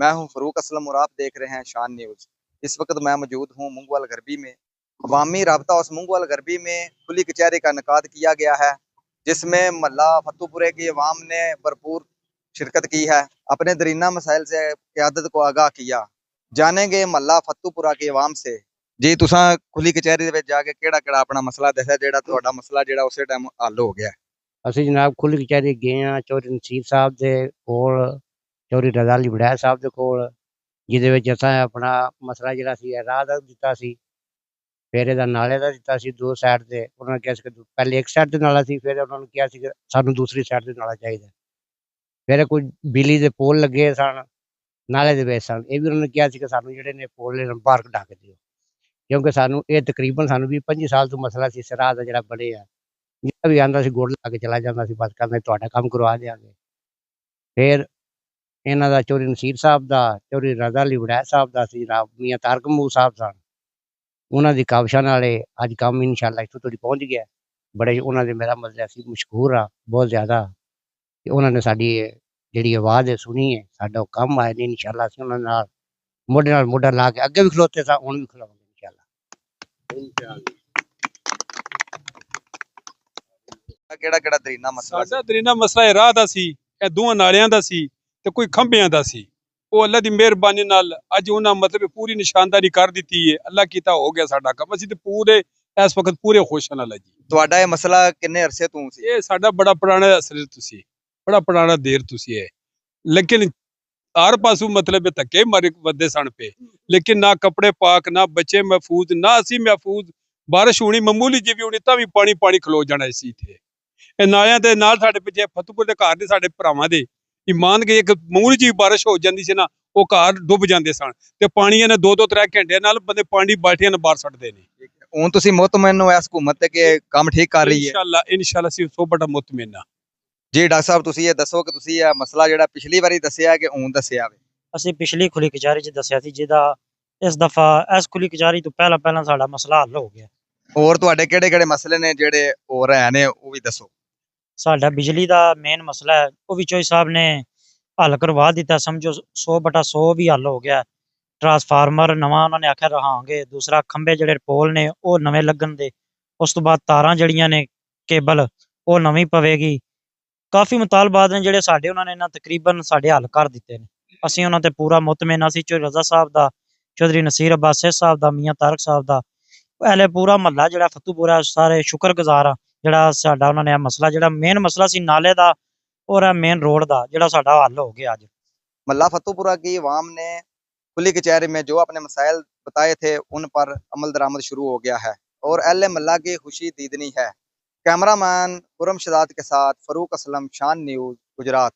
मैं हूं फरूक असलम और आप देख रहे हैं शान न्यूज। इस वक्त मैं मौजूद हूं मुंगवाल गरबी में। अवामी राबता हाउस मुंगवाल गरबी में खुली कचहरी का इनकाद किया गया है, जिसमें मल्ला फतूपुरे की अवाम ने भरपूर शिरकत की है। अपने दरीना मसाइल से क़यादत को आगाह किया। जानेंगे मल्ला फतूपुरा की अवाम से। जी तुसा खुली कचहरी दे विच जाके केड़ा केड़ा अपना मसला दस्या जेड़ा तुहाडा मसला जेड़ा उसे टाइम हल हो गया? ਅਸੀਂ ਜਨਾਬ ਖੁੱਲ੍ਹ ਕਚਹਿਰੀ ਗਏ ਹਾਂ ਚੌਧਰੀ ਨਸੀਰ ਸਾਹਿਬ ਦੇ ਕੋਲ, ਚੌਧਰੀ ਰਜ਼ਾ ਅਲੀ ਵੜੈਚ ਸਾਹਿਬ ਦੇ ਕੋਲ, ਜਿਹਦੇ ਵਿੱਚ ਅਸਾਂ ਆਪਣਾ ਮਸਲਾ ਜਿਹੜਾ ਸੀ ਰਾਹ ਦਾ ਦਿੱਤਾ ਸੀ, ਫਿਰ ਇਹਦਾ ਨਾਲੇ ਦਾ ਦਿੱਤਾ ਸੀ। ਦੋ ਸਾਈਡ ਤੇ ਉਹਨਾਂ ਨੇ ਕਿਹਾ ਸੀ ਕਿ ਪਹਿਲੇ ਇੱਕ ਸਾਈਡ ਤੇ ਨਾਲਾ ਸੀ, ਫਿਰ ਉਹਨਾਂ ਨੂੰ ਕਿਹਾ ਸੀ ਕਿ ਸਾਨੂੰ ਦੂਸਰੀ ਸਾਈਡ ਤੇ ਨਾਲਾ ਚਾਹੀਦਾ। ਫਿਰ ਕੁਝ ਬਿਜਲੀ ਦੇ ਪੋਲ ਲੱਗੇ ਸਨ ਨਾਲੇ ਦੇ ਵਿੱਚ ਸਨ, ਇਹ ਵੀ ਉਹਨਾਂ ਨੇ ਕਿਹਾ ਸੀ ਕਿ ਸਾਨੂੰ ਜਿਹੜੇ ਨੇ ਪੋਲ ਨੇ ਬਾਹਰ ਕਢਾ ਕੇ ਦਿਓ, ਕਿਉਂਕਿ ਸਾਨੂੰ ਇਹ ਤਕਰੀਬਨ ਸਾਨੂੰ 20-25 ਸਾਲ ਤੋਂ ਮਸਲਾ ਸੀ ਇਸ ਰਾਹ ਦਾ ਜਿਹੜਾ ਬਣੇ ਆ। ਜਿਹੜਾ ਵੀ ਆਉਂਦਾ ਸੀ ਗੁੜ ਲਾ ਕੇ ਚਲਾ ਜਾਂਦਾ ਸੀ, ਬਸ ਕਹਿੰਦੇ ਤੁਹਾਡਾ ਕੰਮ ਕਰਵਾ ਦਿਆਂਗੇ। ਫਿਰ ਇਹਨਾਂ ਦਾ ਚੌਧਰੀ ਨਸੀਰ ਸਾਹਿਬ ਦਾ, ਚੌਧਰੀ ਰਜ਼ਾ ਅਲੀ ਵੜੈਚ ਸਾਹਿਬ ਦਾ ਸੀ, ਮੀਆਂ ਤਾਰਕ ਮਹਿਮੂਦ ਸਾਹਿਬ ਸਨ। ਉਹਨਾਂ ਦੀ ਕਾਵਿਸ਼ਾਂ ਨਾਲ ਅੱਜ ਕੰਮ ਇਨਸ਼ਾਅੱਲਾ ਇੱਥੋਂ ਤੱਕ ਪਹੁੰਚ ਗਿਆ। ਬੜੇ ਉਹਨਾਂ ਦੇ ਮੇਰਾ ਮਸਲਾ ਸੀ ਮਸ਼ਹੂਰ ਆ ਬਹੁਤ ਜ਼ਿਆਦਾ, ਤੇ ਉਹਨਾਂ ਨੇ ਸਾਡੀ ਜਿਹੜੀ ਆਵਾਜ਼ ਹੈ ਸੁਣੀ ਹੈ, ਸਾਡਾ ਕੰਮ ਆਏ ਨੇ ਇਨਸ਼ਾਅੱਲਾ। ਅਸੀਂ ਉਹਨਾਂ ਨਾਲ ਮੋਢਾ ਲਾ ਕੇ ਅੱਗੇ ਵੀ ਖਲੋਤੇ ਸਾਂ, ਹੁਣ ਵੀ ਖਲੋਵਾਂਗੇ ਇਨਸ਼ਾਅੱਲਾ। ਕਿਹੜਾ ਕਿਹੜਾ ਦਰੀਨਾ ਮਸਲਾ? ਸਾਡਾ ਦਰੀਨਾ ਮਸਲਾ ਇਹ ਰਾਹ ਦਾ ਸੀ, ਇਹ ਦੋਵਾਂ ਨਾਲਿਆਂ ਦਾ ਸੀ ਤੇ ਕੋਈ ਖੰਭਿਆਂ ਦਾ ਸੀ। ਉਹ ਅੱਲਾ ਦੀ ਮਿਹਰਬਾਨੀ ਨਾਲ ਅੱਜ ਉਹਨਾਂ ਮਤਲਬ ਪੂਰੀ ਨਿਸ਼ਾਨਦਾਰੀ ਕਰ ਦਿੱਤੀ ਹੈ। ਅੱਲਾ ਕੀਤਾ ਹੋ ਗਿਆ ਸਾਡਾ ਕੰਮ। ਅਸੀਂ ਤੇ ਪੂਰੇ ਇਸ ਵਕਤ ਪੂਰੇ ਖੁਸ਼ ਹਾਂ ਅੱਲਾ ਜੀ। ਤੁਹਾਡਾ ਇਹ ਮਸਲਾ ਕਿੰਨੇ ਅਰਸੇ ਤੋਂ ਸੀ? ਇਹ ਸਾਡਾ ਬੜਾ ਪੁਰਾਣਾ ਅਸਲ ਤੁਸੀਂ ਬੜਾ ਪੁਰਾਣਾ ਦੇਰ ਤੁਸੀਂ ਹੈ, ਲੇਕਿਨ ਹਰ ਪਾਸੋਂ ਮਤਲਬ ਧੱਕੇ ਮਾਰੇ ਵੱਧੇ ਸਨ ਪਏ, ਲੇਕਿਨ ਨਾ ਕੱਪੜੇ ਪਾਕ, ਨਾ ਬੱਚੇ ਮਹਿਫੂਜ਼, ਨਾ ਅਸੀਂ ਮਹਿਫੂਜ਼। ਬਾਰਿਸ਼ ਹੋਣੀ ਮਾਮੂਲੀ ਜਿਹੀ ਵੀ ਹੋਣੀ ਤਾਂ ਵੀ ਪਾਣੀ ਖਲੋ ਜਾਣਾ ਸੀ ਇੱਥੇ। ਇਹ ਨਾਲਿਆਂ ਦੇ ਨਾਲ ਸਾਡੇ ਪਿੱਛੇ ਫਤੂਪੁਰ ਦੇ ਘਰ ਦੇ ਸਾਡੇ ਭਰਾਵਾਂ ਦੇ ਇਮਾਨ ਗਏ, ਇੱਕ ਮਾਮੂਲੀ ਜਿਹੀ ਬਾਰਿਸ਼ ਹੋ ਜਾਂਦੀ ਸੀ ਨਾ, ਉਹ ਘਰ ਡੁੱਬ ਜਾਂਦੇ ਸਨ ਤੇ ਪਾਣੀ ਇਹਨੇ 2-3 ਘੰਟੇ ਨਾਲ ਬੰਦੇ ਪਾਣੀ ਬਾਲਟੀਆਂ ਨਾਲ ਬਾਹਰ ਛੱਡਦੇ ਨੇ। ਹੁਣ ਤੁਸੀਂ ਮੁਤਮਿਨ ਹੋ ਇਸ ਹਕੂਮਤ ਤੇ ਕਿ ਕੰਮ ਠੀਕ ਕਰ ਰਹੀ ਹੈ? ਇਨਸ਼ਾਅੱਲਾ ਅਸੀਂ ਸੋ ਬੜਾ ਮੁਤਮਿਨ ਹਾਂ ਜੀ। ਡਾਕਟਰ ਸਾਹਿਬ ਤੁਸੀਂ ਇਹ ਦੱਸੋ ਕਿ ਤੁਸੀਂ ਇਹ ਮਸਲਾ ਜਿਹੜਾ ਪਿਛਲੀ ਵਾਰੀ ਦੱਸਿਆ ਕਿ ਹੁਣ ਦੱਸਿਆ ਵੇ? ਅਸੀਂ ਪਿਛਲੀ ਖੁੱਲੀ ਕਚਹਿਰੀ 'ਚ ਦੱਸਿਆ ਸੀ, ਜਿਹਦਾ ਇਸ ਦਫਾ ਇਸ ਖੁੱਲੀ ਕਚਹਿਰੀ ਤੋਂ ਪਹਿਲਾਂ ਸਾਡਾ ਮਸਲਾ ਹੱਲ ਹੋ ਗਿਆ। ਹੋਰ ਤੁਹਾਡੇ ਕਿਹੜੇ ਕਿਹੜੇ ਮਸਲੇ ਨੇ ਜਿਹੜੇ ਹੋ ਰਹੇ ਨੇ ਉਹ ਵੀ ਦੱਸੋ। ਸਾਡਾ ਬਿਜਲੀ ਦਾ ਮੇਨ ਮਸਲਾ ਹੈ, ਉਹ ਵੀ ਚੌਧਰੀ ਸਾਹਿਬ ਨੇ ਹੱਲ ਕਰਵਾ ਦਿੱਤਾ। ਸਮਝੋ 100/100 ਵੀ ਹੱਲ ਹੋ ਗਿਆ। ਟਰਾਂਸਫਾਰਮਰ ਨਵਾਂ ਉਹਨਾਂ ਨੇ ਆਖਿਆ ਰਹਾਂਗੇ। ਦੂਸਰਾ ਖੰਭੇ ਜਿਹੜੇ ਪੋਲ ਨੇ ਉਹ ਨਵੇਂ ਲੱਗਣ ਦੇ। ਉਸ ਤੋਂ ਬਾਅਦ ਤਾਰਾਂ ਜਿਹੜੀਆਂ ਨੇ ਕੇਬਲ ਉਹ ਨਵੀਂ ਪਵੇਗੀ। ਕਾਫੀ ਮੁਤਾਲਬਾਤ ਨੇ ਜਿਹੜੇ ਸਾਡੇ, ਉਹਨਾਂ ਨੇ ਇਹਨਾਂ ਤਕਰੀਬਨ ਸਾਡੇ ਹੱਲ ਕਰ ਦਿੱਤੇ ਨੇ। ਅਸੀਂ ਉਹਨਾਂ ਤੇ ਪੂਰਾ ਮੁਤਮਿਨ। ਅਸੀਂ ਚੌਧਰੀ ਰਜ਼ਾ ਸਾਹਿਬ ਦਾ, ਚੌਧਰੀ ਨਸੀਰ ਅਬਾਸ ਸਾਹਿਬ ਦਾ, ਮੀਆਂ ਤਾਰਕ ਸਾਹਿਬ ਦਾ, ਪਹਿਲੇ ਪੂਰਾ ਮਹੱਲਾ ਜਿਹੜਾ ਫਤੂਪੁਰਾ ਸਾਰੇ ਸ਼ੁਕਰਗੁਜ਼ਾਰ ਆ ਜਿਹੜਾ ਸਾਡਾ ਉਹਨਾਂ ਨੇ ਮਸਲਾ, ਜਿਹੜਾ ਮੇਨ ਮਸਲਾ ਸੀ ਨਾਲੇ ਦਾ और मेन रोड का, ਜਿਹੜਾ ਸਾਡਾ हल हो गया। आज मल्ला फतूपुरा की अवाम ने खुली कचहरी में जो अपने मसाइल बताए थे उन पर अमल दरामद शुरू हो गया है और अहले मल्ला की खुशी दीदनी है। कैमरामैन खुरम शदाद के साथ फरूक असलम, शान न्यूज़, गुजरात।